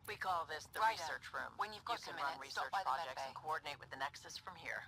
We call this the Righto. research room. When you've got you can some run minutes, stop research by the med projects bay. and coordinate with the Nexus from here.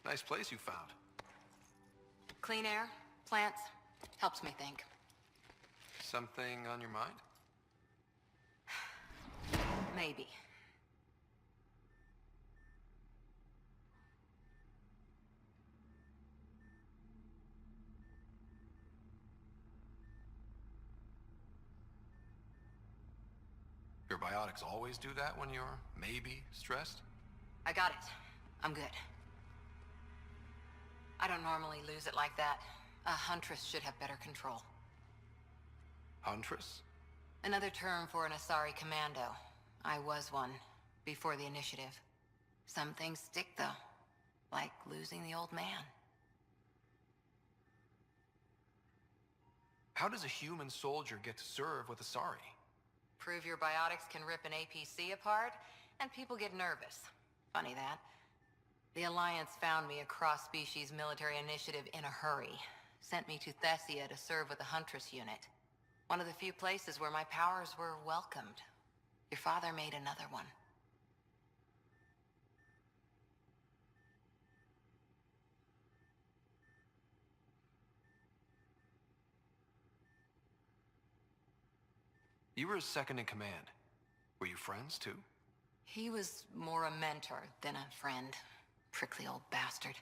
Nice place you found. Clean air, plants, helps me think. Something on your mind? Maybe. Your biotics always do that when you're maybe stressed? I got it. I'm good. I don't normally lose it like that. A huntress should have better control. Huntress? Another term for an Asari commando. I was one, before the initiative. Some things stick, though. Like losing the old man. How does a human soldier get to serve with Asari? Prove your biotics can rip an APC apart, and people get nervous. Funny that. The Alliance found me a cross-species military initiative in a hurry. Sent me to Thessia to serve with the Huntress unit. One of the few places where my powers were welcomed. Your father made another one. You were his second in command. Were you friends, too? He was more a mentor than a friend. Prickly old bastard.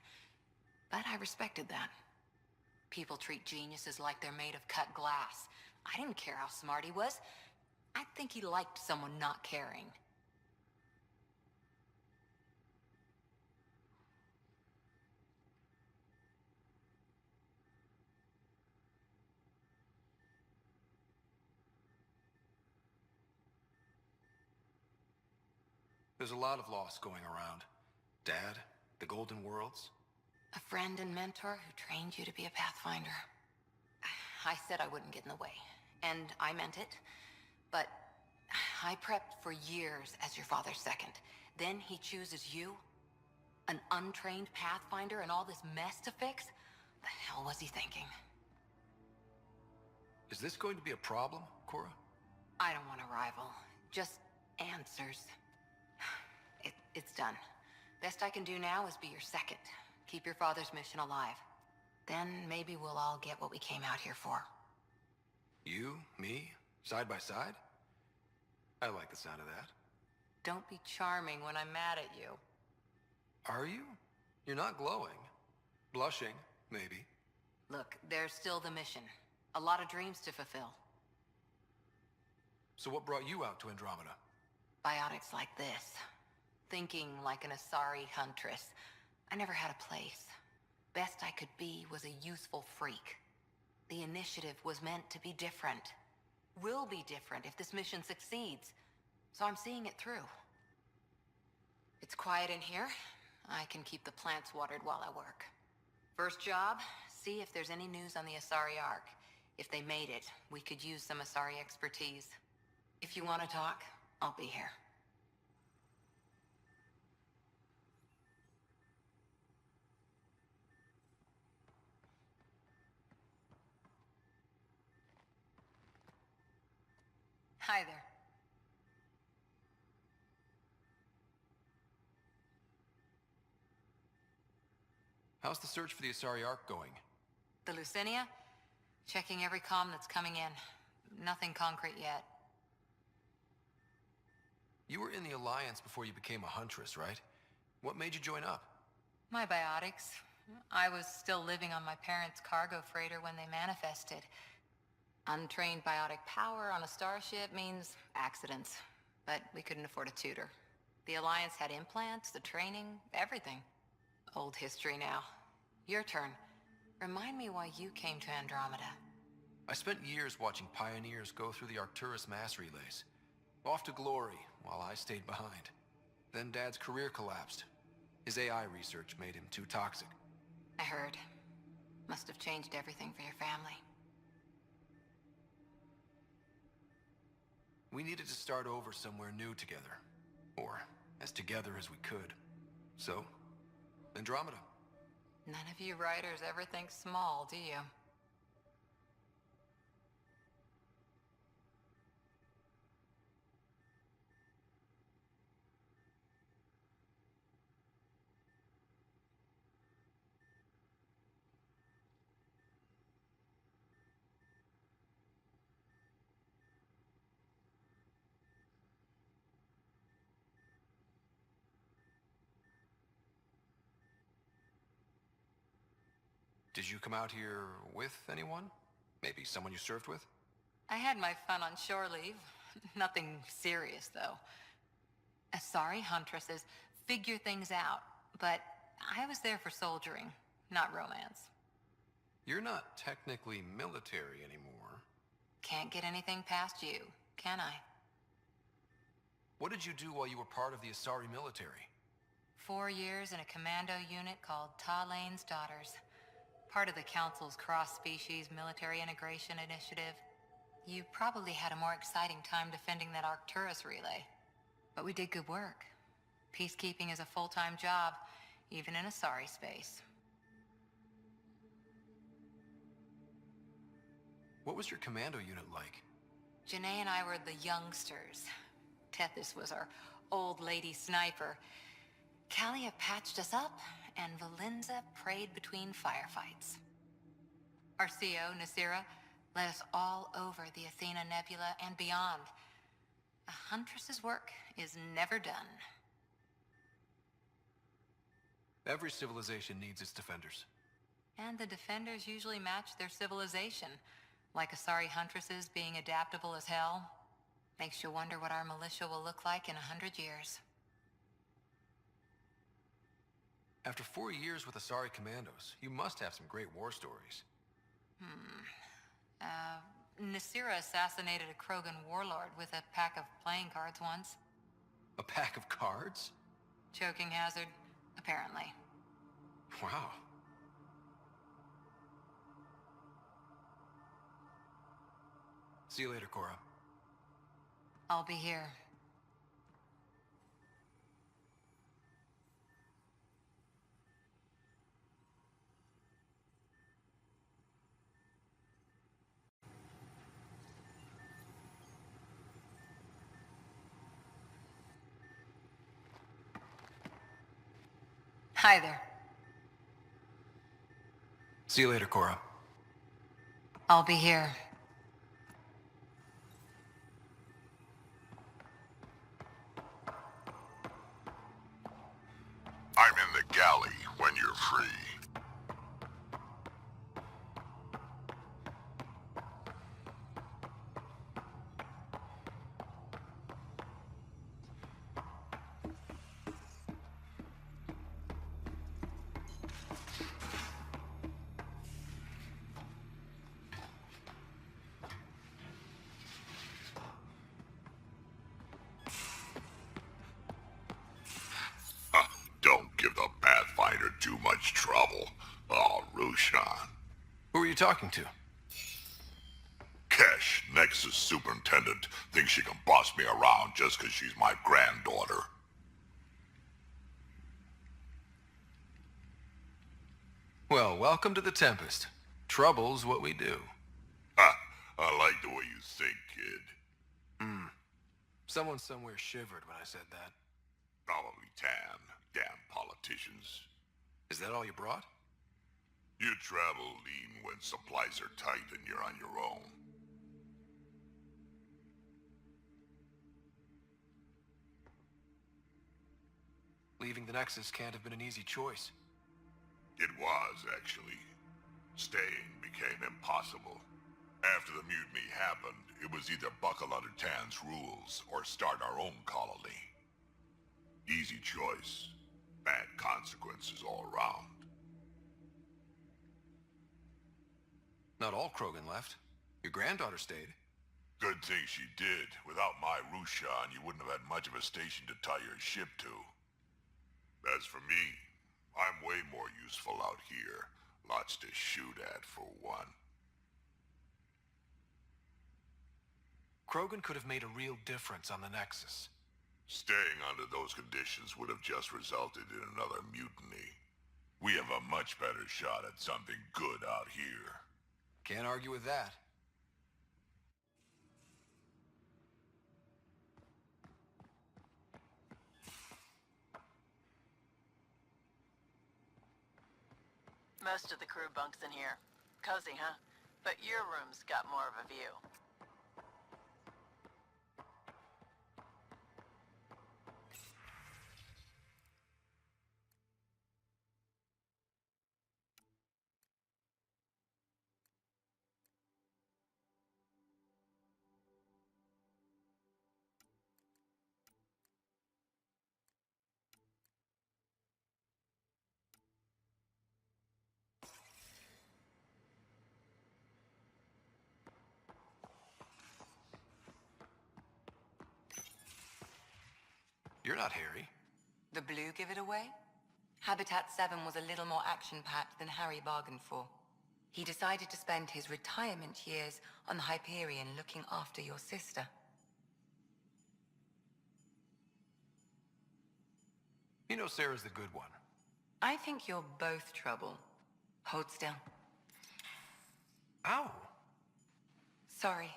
But I respected that. People treat geniuses like they're made of cut glass. I didn't care how smart he was. I think he liked someone not caring. There's a lot of loss going around. Dad, the Golden Worlds. A friend and mentor who trained you to be a Pathfinder. I said I wouldn't get in the way, and I meant it. But I prepped for years as your father's second. Then he chooses you? An untrained Pathfinder and all this mess to fix? The hell was he thinking? Is this going to be a problem, Cora? I don't want a rival. Just answers. It's done. Best I can do now is be your second. Keep your father's mission alive. Then maybe we'll all get what we came out here for. You, me, side by side? I like the sound of that. Don't be charming when I'm mad at you. Are you? You're not glowing. Blushing, maybe. Look, there's still the mission. A lot of dreams to fulfill. So what brought you out to Andromeda? Biotics like this. Thinking like an Asari huntress. I never had a place. Best I could be was a useful freak. The initiative was meant to be different. Will be different if this mission succeeds. So I'm seeing it through. It's quiet in here. I can keep the plants watered while I work. First job, see if there's any news on the Asari Ark. If they made it, we could use some Asari expertise. If you want to talk, I'll be here. Hi there. How's the search for the Asari Ark going? The Lucinia? Checking every comm that's coming in. Nothing concrete yet. You were in the Alliance before you became a Huntress, right? What made you join up? My biotics. I was still living on my parents' cargo freighter when they manifested. Untrained biotic power on a starship means accidents. But we couldn't afford a tutor. The Alliance had implants, the training, everything. Old history now. Your turn. Remind me why you came to Andromeda. I spent years watching pioneers go through the Arcturus mass relays. Off to glory, while I stayed behind. Then Dad's career collapsed. His AI research made him too toxic. I heard. Must have changed everything for your family. We needed to start over somewhere new together. Or as together as we could. So, Andromeda. None of you writers ever think small, do you? Did you come out here with anyone? Maybe someone you served with? I had my fun on shore leave. Nothing serious, though. Asari huntresses figure things out, but I was there for soldiering, not romance. You're not technically military anymore. Can't get anything past you, can I? What did you do while you were part of the Asari military? 4 years in a commando unit called Talane's Daughters. Part of the Council's cross-species military integration initiative. You probably had a more exciting time defending that Arcturus relay. But we did good work. Peacekeeping is a full-time job, even in a sorry space. What was your commando unit like? Janae and I were the youngsters. Tethys was our old lady sniper. Callia patched us up, and Valenza prayed between firefights. Our CO, Nasira, led us all over the Athena Nebula and beyond. A huntress's work is never done. Every civilization needs its defenders. And the defenders usually match their civilization. Like Asari huntresses being adaptable as hell. Makes you wonder what our militia will look like in 100 years. After 4 years with Asari commandos, you must have some great war stories. Nasira assassinated a Krogan warlord with a pack of playing cards once. A pack of cards? Choking hazard, apparently. Wow. See you later, Cora. I'll be here. Hi there. See you later, Cora. I'll be here. I'm in the galley when you're free. Don't give the Pathfinder too much trouble. Oh, Rushan. Who are you talking to? Kesh, Nexus Superintendent, thinks she can boss me around just 'cause she's my granddaughter. Well, welcome to the Tempest. Trouble's what we do. Ha! I like the way you think, kid. Someone somewhere shivered when I said that. Probably Tan. Damn politicians. Is that all you brought? You travel lean when supplies are tight and you're on your own. Leaving the Nexus can't have been an easy choice. It was, actually. Staying became impossible. After the mutiny happened, it was either buckle under Tan's rules or start our own colony. Easy choice. Bad consequences all around. Not all Krogan left. Your granddaughter stayed. Good thing she did. Without my Rushan, you wouldn't have had much of a station to tie your ship to. As for me, I'm way more useful out here. Lots to shoot at, for one. Krogan could have made a real difference on the Nexus. Staying under those conditions would have just resulted in another mutiny. We have a much better shot at something good out here. Can't argue with that. Most of the crew bunks in here. Cozy, huh? But your room's got more of a view. You're not Harry. The blue give it away? Habitat 7 was a little more action-packed than Harry bargained for. He decided to spend his retirement years on the Hyperion looking after your sister. You know Sarah's the good one. I think you're both trouble. Hold still. Ow! Sorry.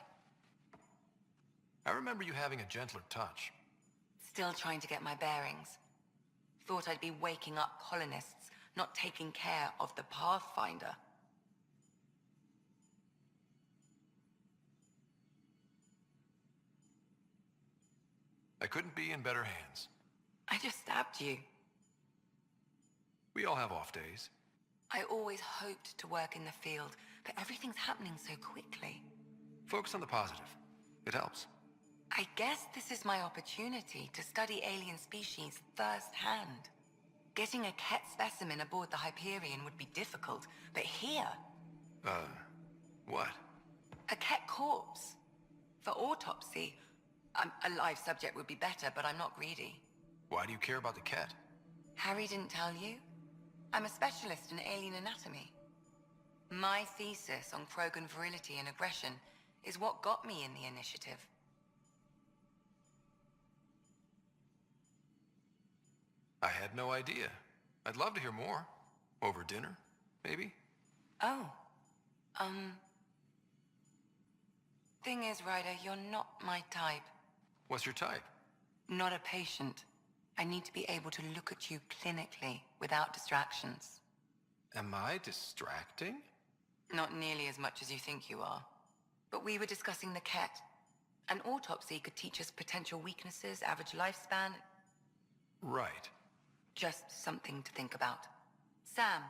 I remember you having a gentler touch. Still trying to get my bearings. Thought I'd be waking up colonists, not taking care of the Pathfinder. I couldn't be in better hands. I just stabbed you. We all have off days. I always hoped to work in the field, but everything's happening so quickly. Focus on the positive. It helps. I guess this is my opportunity to study alien species firsthand. Getting a Ket specimen aboard the Hyperion would be difficult, but here... What? A Ket corpse. For autopsy. A live subject would be better, but I'm not greedy. Why do you care about the cat? Harry didn't tell you? I'm a specialist in alien anatomy. My thesis on Krogan virility and aggression is what got me in the initiative. I had no idea. I'd love to hear more. Over dinner, maybe? Oh. Thing is, Ryder, you're not my type. What's your type? Not a patient. I need to be able to look at you clinically, without distractions. Am I distracting? Not nearly as much as you think you are. But we were discussing the Ket. An autopsy could teach us potential weaknesses, average lifespan. Right. Just something to think about. Sam,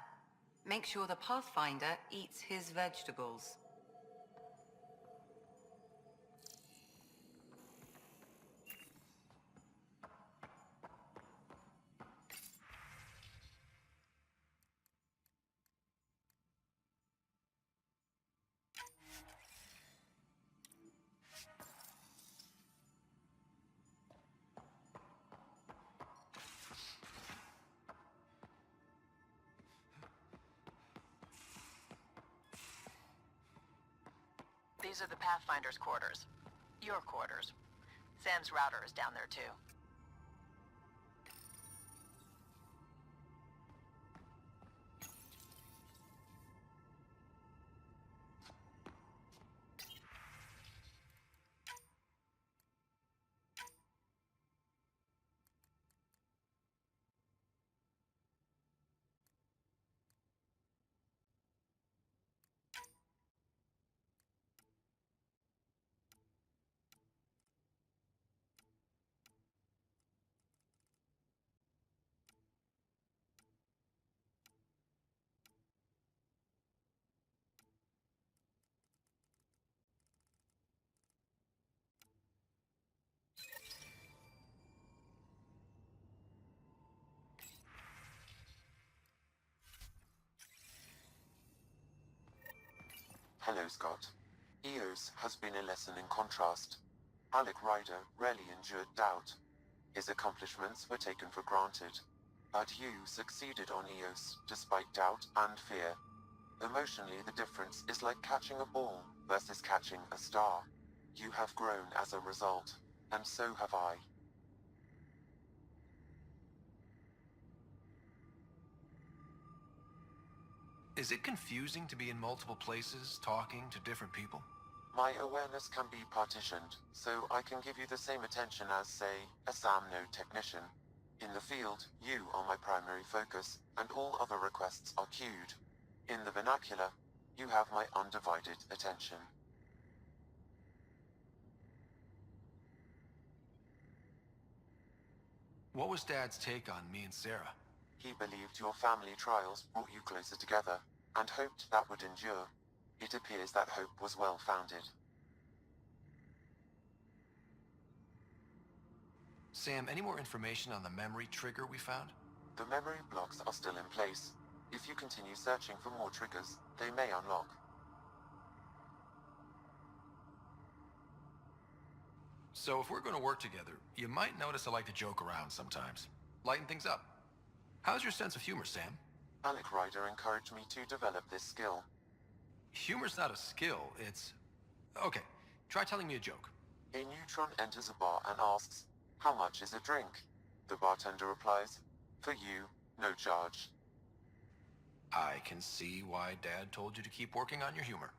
make sure the Pathfinder eats his vegetables. These are the Pathfinder's quarters. Your quarters. Sam's router is down there too. Hello, Scott. Eos has been a lesson in contrast. Alec Ryder rarely endured doubt. His accomplishments were taken for granted. But you succeeded on Eos, despite doubt and fear. Emotionally, the difference is like catching a ball versus catching a star. You have grown as a result, and so have I. Is it confusing to be in multiple places, talking to different people? My awareness can be partitioned, so I can give you the same attention as, say, a SAM node technician. In the field, you are my primary focus, and all other requests are queued. In the vernacular, you have my undivided attention. What was Dad's take on me and Sarah? He believed your family trials brought you closer together, and hoped that would endure. It appears that hope was well-founded. Sam, any more information on the memory trigger we found? The memory blocks are still in place. If you continue searching for more triggers, they may unlock. So if we're going to work together, you might notice I like to joke around sometimes. Lighten things up. How's your sense of humor, Sam? Alec Ryder encouraged me to develop this skill. Humor's not a skill, it's... Okay, try telling me a joke. A neutron enters a bar and asks, "How much is a drink?" The bartender replies, For you, no charge. I can see why Dad told you to keep working on your humor.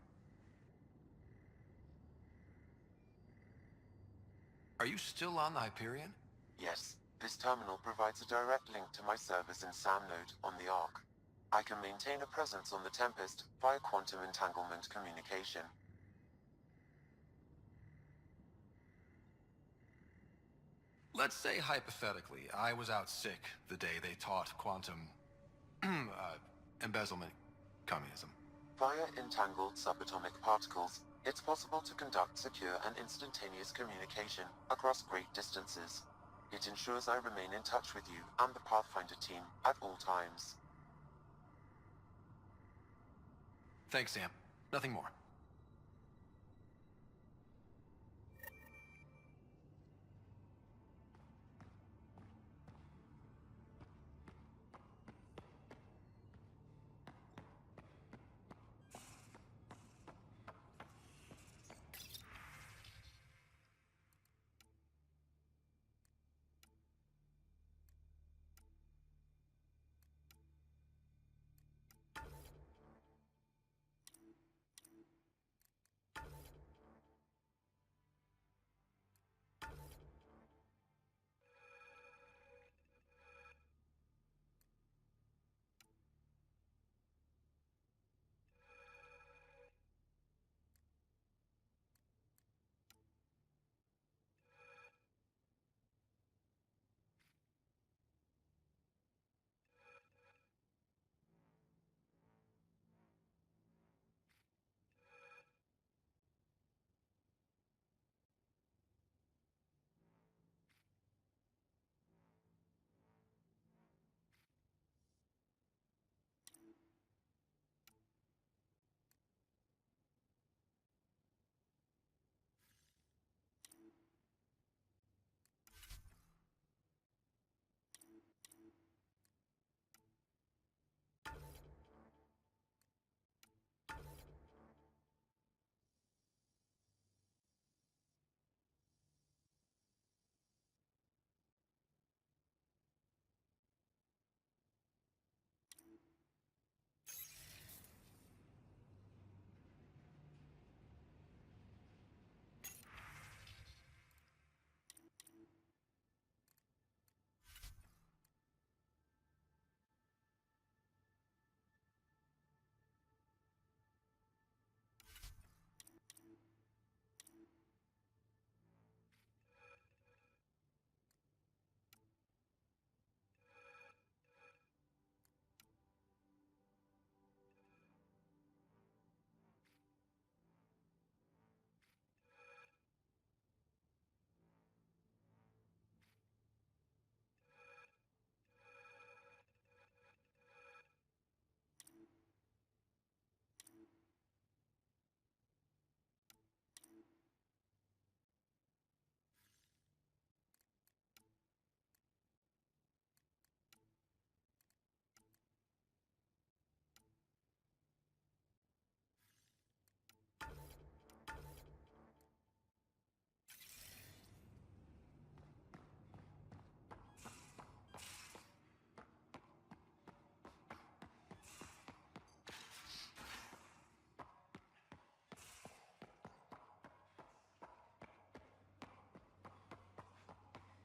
Are you still on the Hyperion? Yes, this terminal provides a direct link to my servers in SAM node on the Ark. I can maintain a presence on the Tempest via quantum entanglement communication. Let's say hypothetically, I was out sick the day they taught quantum embezzlement communism. Via entangled subatomic particles, it's possible to conduct secure and instantaneous communication across great distances. It ensures I remain in touch with you and the Pathfinder team at all times. Thanks, Sam. Nothing more.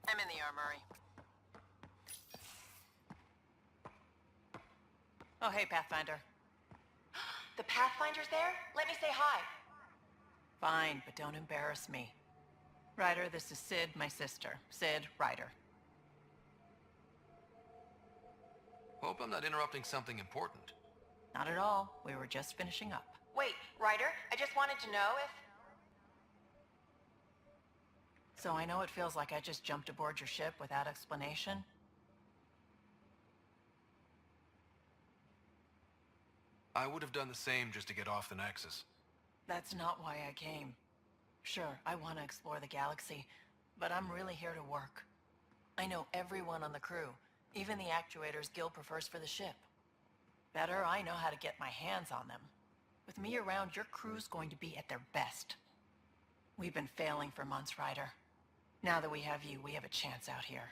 I'm in the armory. Oh, hey, Pathfinder. The Pathfinder's there? Let me say hi. Fine, but don't embarrass me. Ryder, this is Sid, my sister. Sid, Ryder. Hope I'm not interrupting something important. Not at all. We were just finishing up. Wait, Ryder, I just wanted to know if... So I know it feels like I just jumped aboard your ship without explanation. I would have done the same just to get off the Nexus. That's not why I came. Sure, I want to explore the galaxy, but I'm really here to work. I know everyone on the crew, even the actuators Gil prefers for the ship. Better, I know how to get my hands on them. With me around, your crew's going to be at their best. We've been failing for months, Ryder. Now that we have you, we have a chance out here.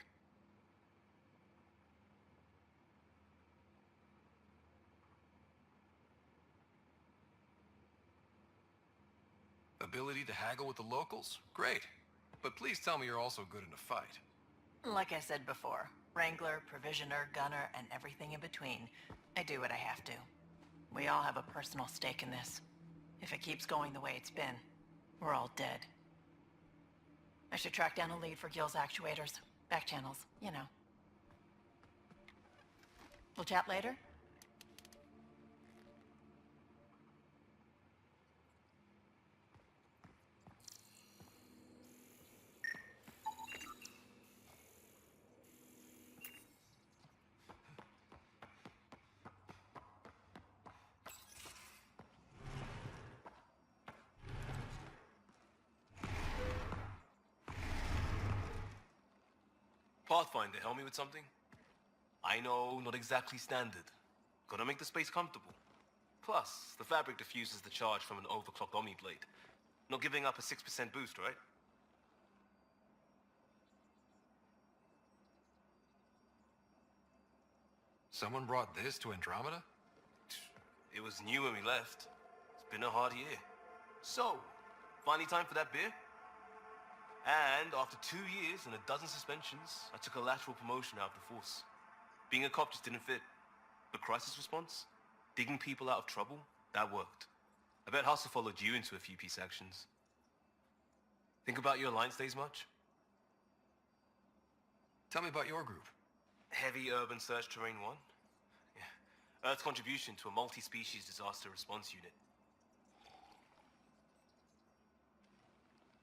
Ability to haggle with the locals? Great. But please tell me you're also good in a fight. Like I said before, wrangler, provisioner, gunner, and everything in between. I do what I have to. We all have a personal stake in this. If it keeps going the way it's been, we're all dead. I should track down a lead for Gil's actuators. Back channels, you know. We'll chat later? Pathfinder, help me with something? I know, not exactly standard. Gotta make the space comfortable. Plus, the fabric diffuses the charge from an overclocked Omni blade. Not giving up a 6% boost, right? Someone brought this to Andromeda? It was new when we left. It's been a hard year. So, finally time for that beer? And after 2 years and a dozen suspensions, I took a lateral promotion out of the force. Being a cop just didn't fit. But crisis response, digging people out of trouble, that worked. I bet Hustle followed you into a few peace actions. Think about your Alliance days much? Tell me about your group. Heavy Urban Search Terrain 1? Yeah. Earth's contribution to a multi-species disaster response unit.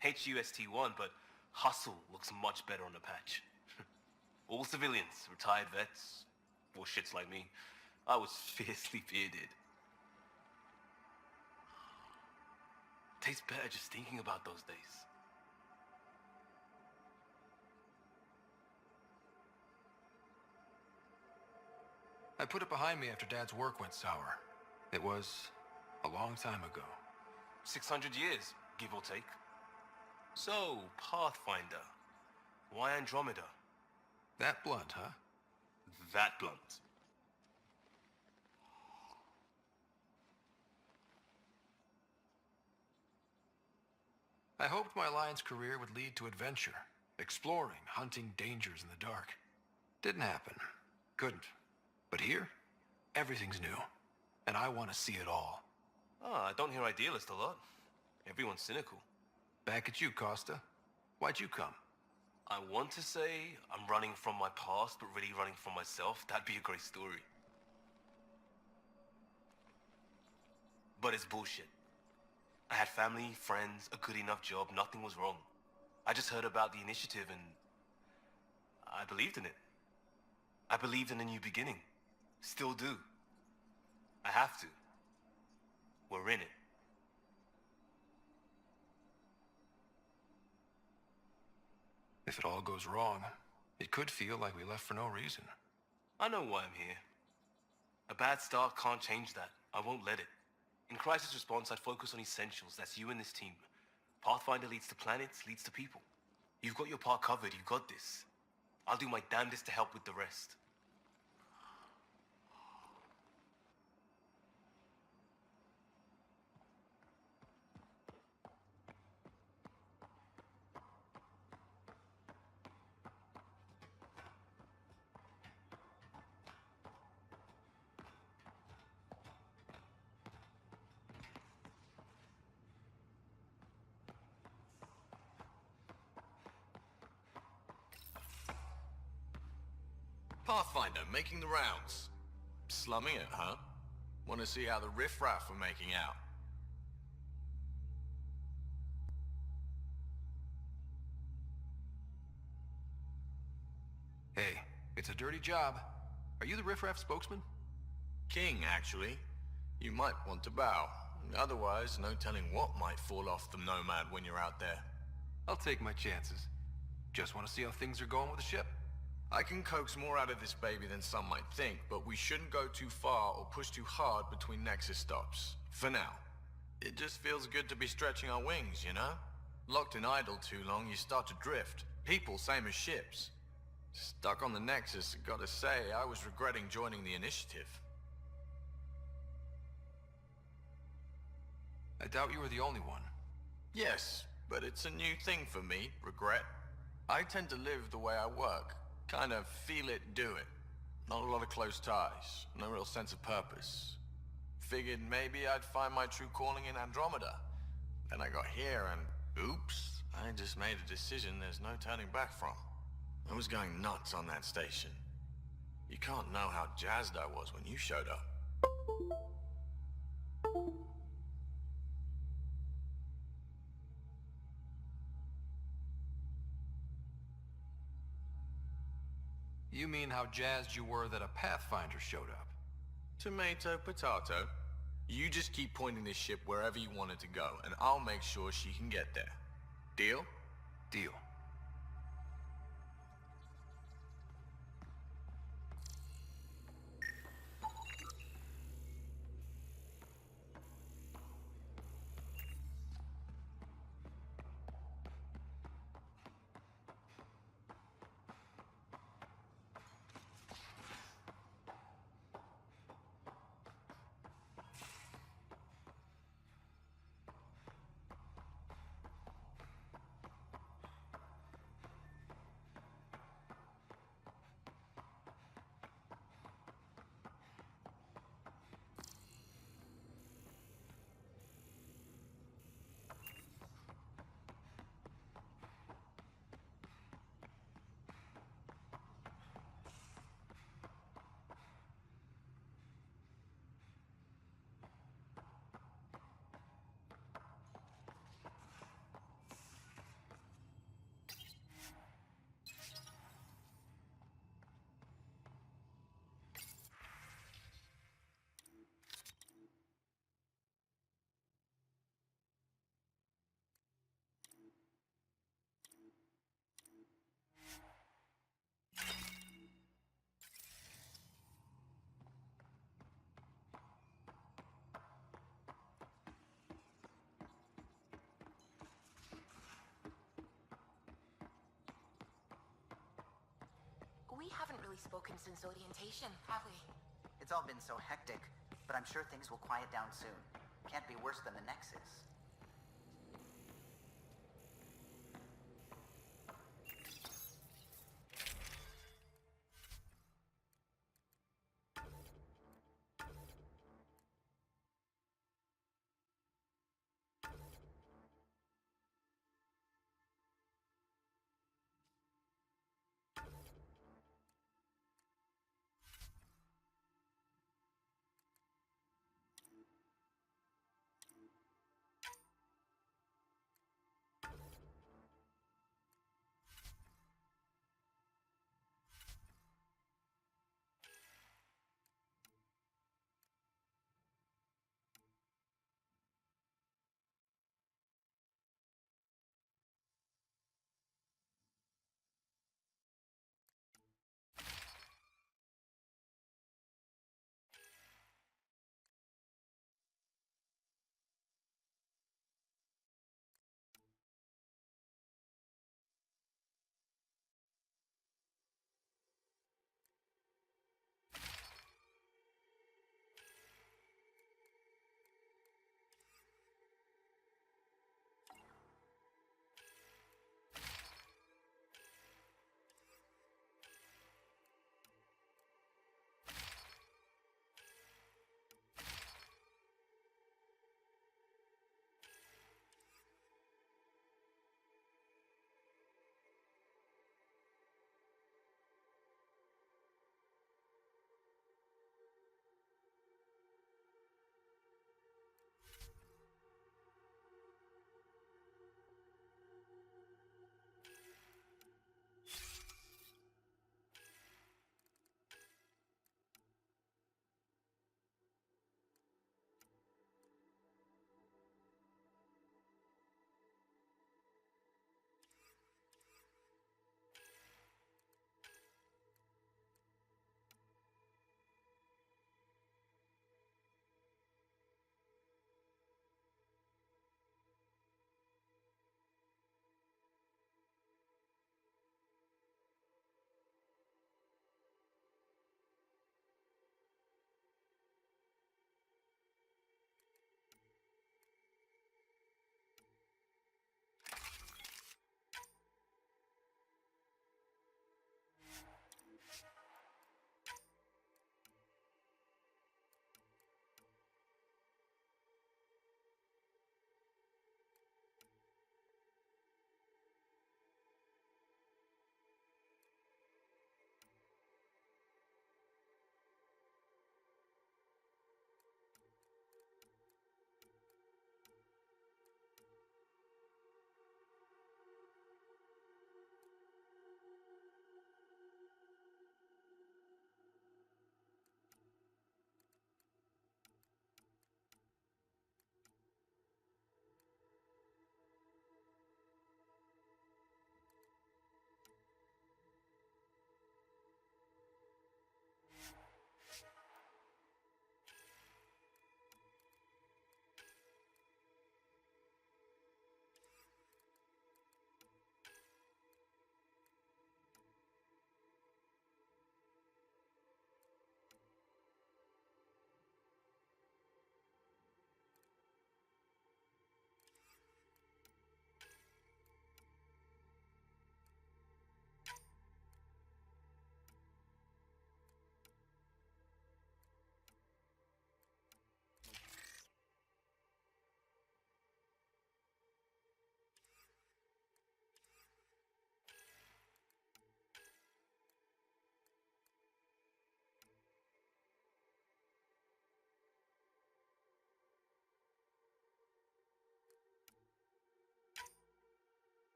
HUST-1, but Hustle looks much better on the patch. All civilians, retired vets, or shits like me. I was fiercely bearded. Tastes better just thinking about those days. I put it behind me after Dad's work went sour. It was a long time ago. 600 years, give or take. So, Pathfinder. Why Andromeda? That blunt, huh? That blunt. I hoped my Alliance career would lead to adventure, exploring, hunting dangers in the dark. Didn't happen. Couldn't. But here, everything's new. And I want to see it all. I don't hear idealist a lot. Everyone's cynical. Back at you, Costa. Why'd you come? I want to say I'm running from my past, but really running from myself. That'd be a great story. But it's bullshit. I had family, friends, a good enough job, nothing was wrong. I just heard about the initiative and I believed in it. I believed in a new beginning. Still do. I have to. We're in it. If it all goes wrong, it could feel like we left for no reason. I know why I'm here. A bad start can't change that. I won't let it. In crisis response, I'd focus on essentials. That's you and this team. Pathfinder leads to planets, leads to people. You've got your part covered. You got this. I'll do my damnedest to help with the rest. Pathfinder, making the rounds. Slumming it, huh? Want to see how the riffraff are making out? Hey, it's a dirty job. Are you the riffraff spokesman? King, actually. You might want to bow. Otherwise, no telling what might fall off the Nomad when you're out there. I'll take my chances. Just want to see how things are going with the ship. I can coax more out of this baby than some might think, but we shouldn't go too far or push too hard between Nexus stops. For now. It just feels good to be stretching our wings, you know? Locked in idle too long, you start to drift. People, same as ships. Stuck on the Nexus, gotta say, I was regretting joining the initiative. I doubt you were the only one. Yes, but it's a new thing for me, regret. I tend to live the way I work. Kind of feel it, do it. Not a lot of close ties, no real sense of purpose. Figured maybe I'd find my true calling in Andromeda. Then I got here and, oops, I just made a decision there's no turning back from. I was going nuts on that station. You can't know how jazzed I was when you showed up. You mean how jazzed you were that a Pathfinder showed up? Tomato, potato. You just keep pointing this ship wherever you want it to go, and I'll make sure she can get there. Deal? Deal. We haven't really spoken since orientation, have we? It's all been so hectic, but I'm sure things will quiet down soon. Can't be worse than the Nexus.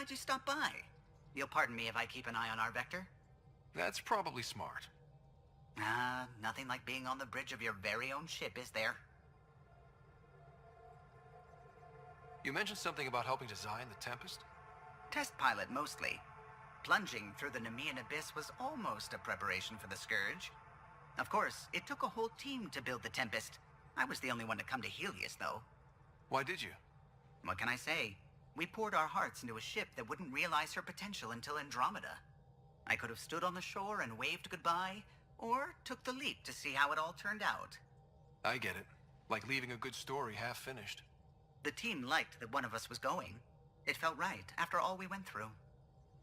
glad you stopped by. You'll pardon me if I keep an eye on our vector? That's probably smart. Nothing like being on the bridge of your very own ship, is there? You mentioned something about helping design the Tempest? Test pilot, mostly. Plunging through the Nemean abyss was almost a preparation for the Scourge. Of course, it took a whole team to build the Tempest. I was the only one to come to Helios, though. Why did you? What can I say? We poured our hearts into a ship that wouldn't realize her potential until Andromeda. I could have stood on the shore and waved goodbye, or took the leap to see how it all turned out. I get it. Like leaving a good story half-finished. The team liked that one of us was going. It felt right, after all we went through.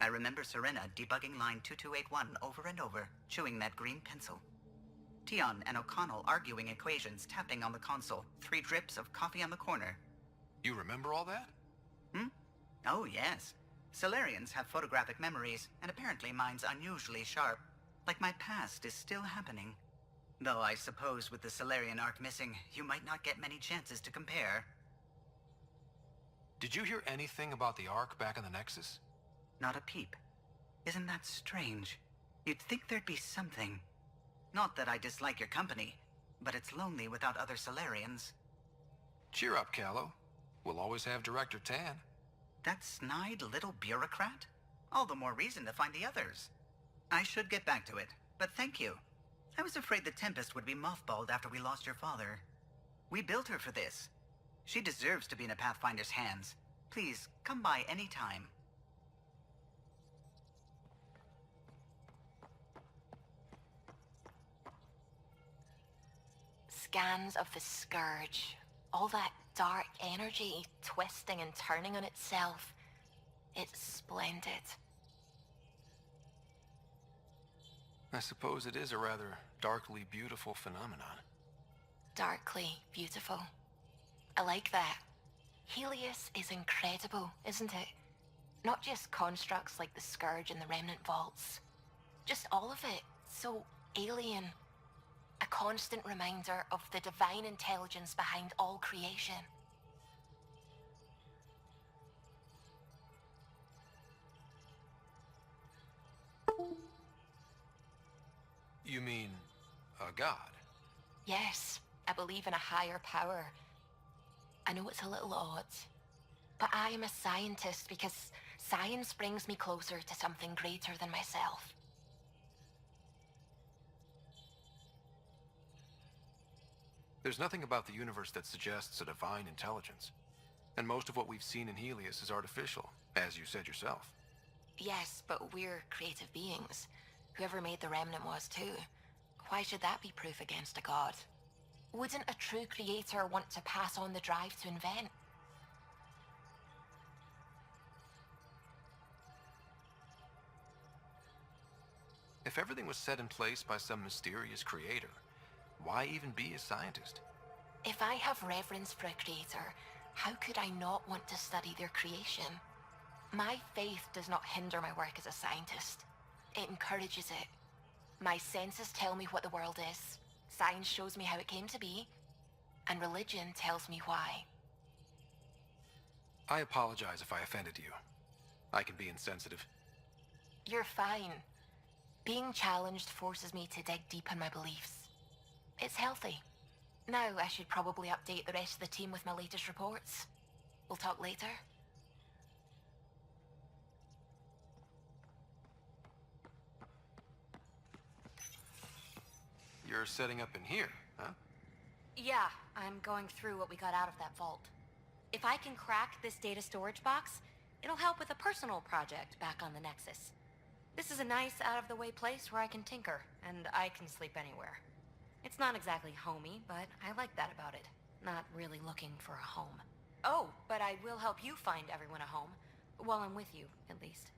I remember Serena debugging line 2281 over and over, chewing that green pencil. Tion and O'Connell arguing equations, tapping on the console, 3 drips of coffee on the corner. You remember all that? Oh, yes. Solarians have photographic memories, and apparently mine's unusually sharp. Like my past is still happening. Though I suppose with the Solarian arc missing, you might not get many chances to compare. Did you hear anything about the Ark back in the Nexus? Not a peep. Isn't that strange? You'd think there'd be something. Not that I dislike your company, but it's lonely without other Solarians. Cheer up, Callow. We'll always have Director Tan. That snide little bureaucrat? All the more reason to find the others. I should get back to it, but thank you. I was afraid the Tempest would be mothballed after we lost your father. We built her for this. She deserves to be in a Pathfinder's hands. Please, come by any time. Scans of the Scourge. All that dark energy twisting and turning on itself. It's splendid. I suppose it is a rather darkly beautiful phenomenon. Darkly beautiful. I like that. Helios is incredible, isn't it? Not just constructs like the Scourge and the Remnant Vaults. Just all of it. So alien. A constant reminder of the divine intelligence behind all creation. You mean a god? Yes, I believe in a higher power. I know it's a little odd, but I am a scientist because science brings me closer to something greater than myself. There's nothing about the universe that suggests a divine intelligence. And most of what we've seen in Helios is artificial, as you said yourself. Yes, but we're creative beings. Whoever made the Remnant was too. Why should that be proof against a god? Wouldn't a true creator want to pass on the drive to invent? If everything was set in place by some mysterious creator, why even be a scientist? If I have reverence for a creator, how could I not want to study their creation? My faith does not hinder my work as a scientist. It encourages it. My senses tell me what the world is. Science shows me how it came to be. And religion tells me why. I apologize if I offended you. I can be insensitive. You're fine. Being challenged forces me to dig deep in my beliefs. It's healthy. Now I should probably update the rest of the team with my latest reports. We'll talk later. You're setting up in here, huh? Yeah, I'm going through what we got out of that vault. If I can crack this data storage box, it'll help with a personal project back on the Nexus. This is a nice, out-of-the-way place where I can tinker, and I can sleep anywhere. It's not exactly homey, but I like that about it. Not really looking for a home. Oh, but I will help you find everyone a home. While I'm with you, at least.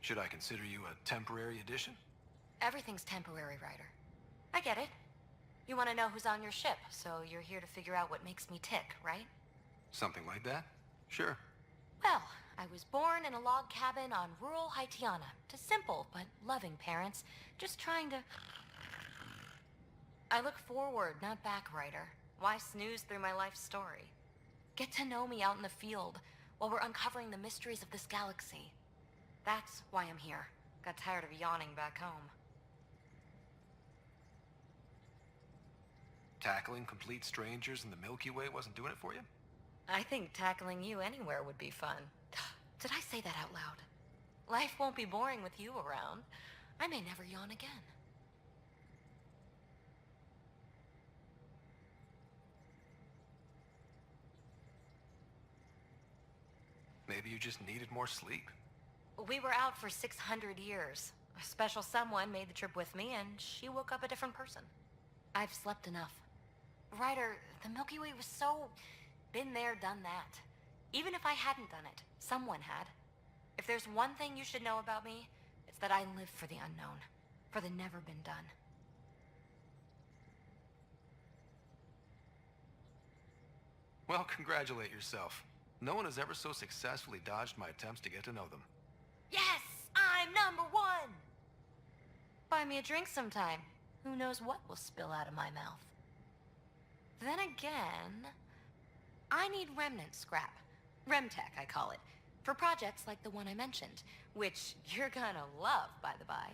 Should I consider you a temporary addition? Everything's temporary, Ryder. I get it. You want to know who's on your ship, so you're here to figure out what makes me tick, right? Something like that? Sure. Well, I was born in a log cabin on rural Haitiana to simple but loving parents, just trying to... I look forward, not back, Ryder. Why snooze through my life story? Get to know me out in the field while we're uncovering the mysteries of this galaxy. That's why I'm here. Got tired of yawning back home. Tackling complete strangers in the Milky Way wasn't doing it for you? I think tackling you anywhere would be fun. Did I say that out loud? Life won't be boring with you around. I may never yawn again. Maybe you just needed more sleep. We were out for 600 years. A special someone made the trip with me, and she woke up a different person. I've slept enough. Ryder, the Milky Way was so... been there, done that. Even if I hadn't done it, someone had. If there's one thing you should know about me, it's that I live for the unknown, for the never been done. Well, congratulate yourself. No one has ever so successfully dodged my attempts to get to know them. Yes! I'm #1! Buy me a drink sometime. Who knows what will spill out of my mouth. Then again, I need remnant scrap. Remtech, I call it. For projects like the one I mentioned, which you're gonna love, by the by.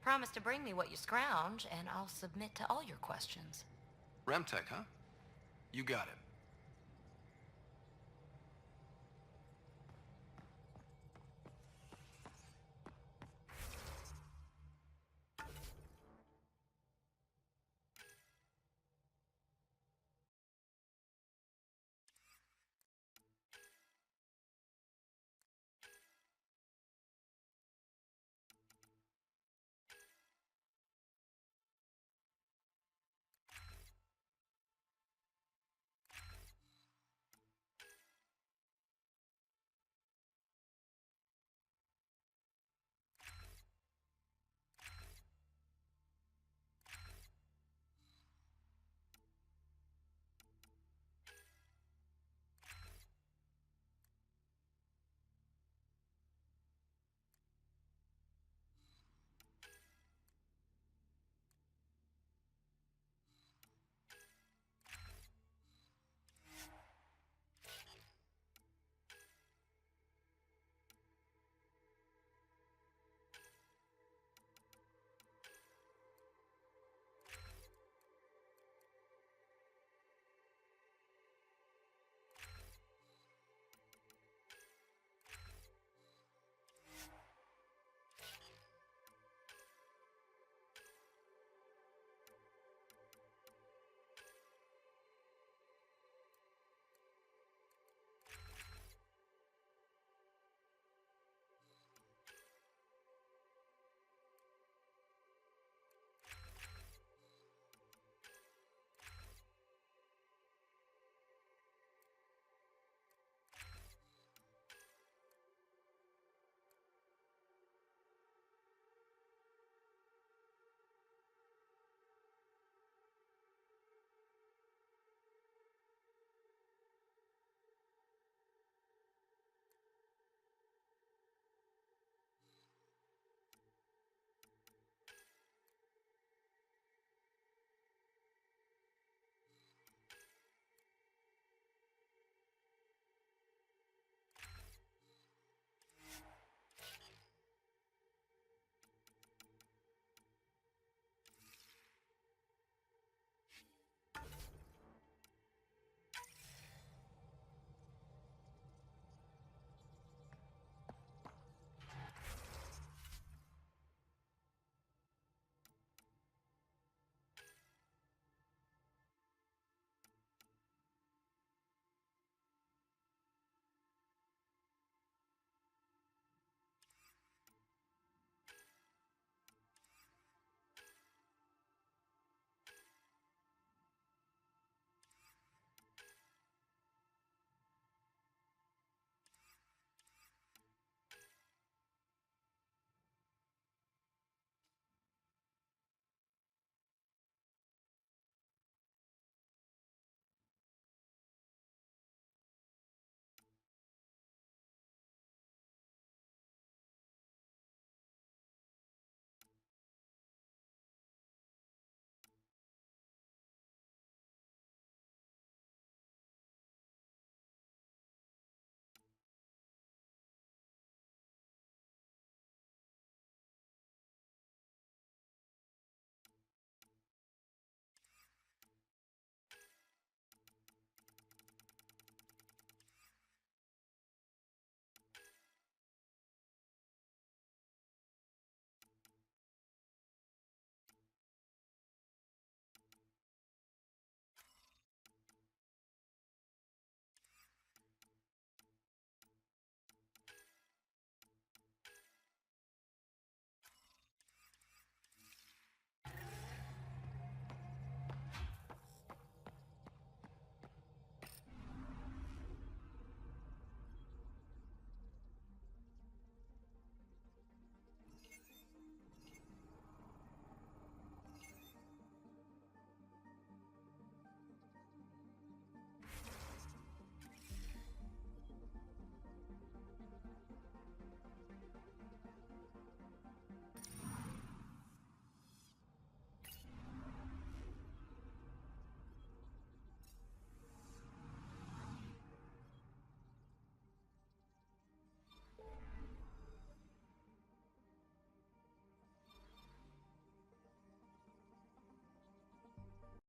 Promise to bring me what you scrounge, and I'll submit to all your questions. Remtech, huh? You got it.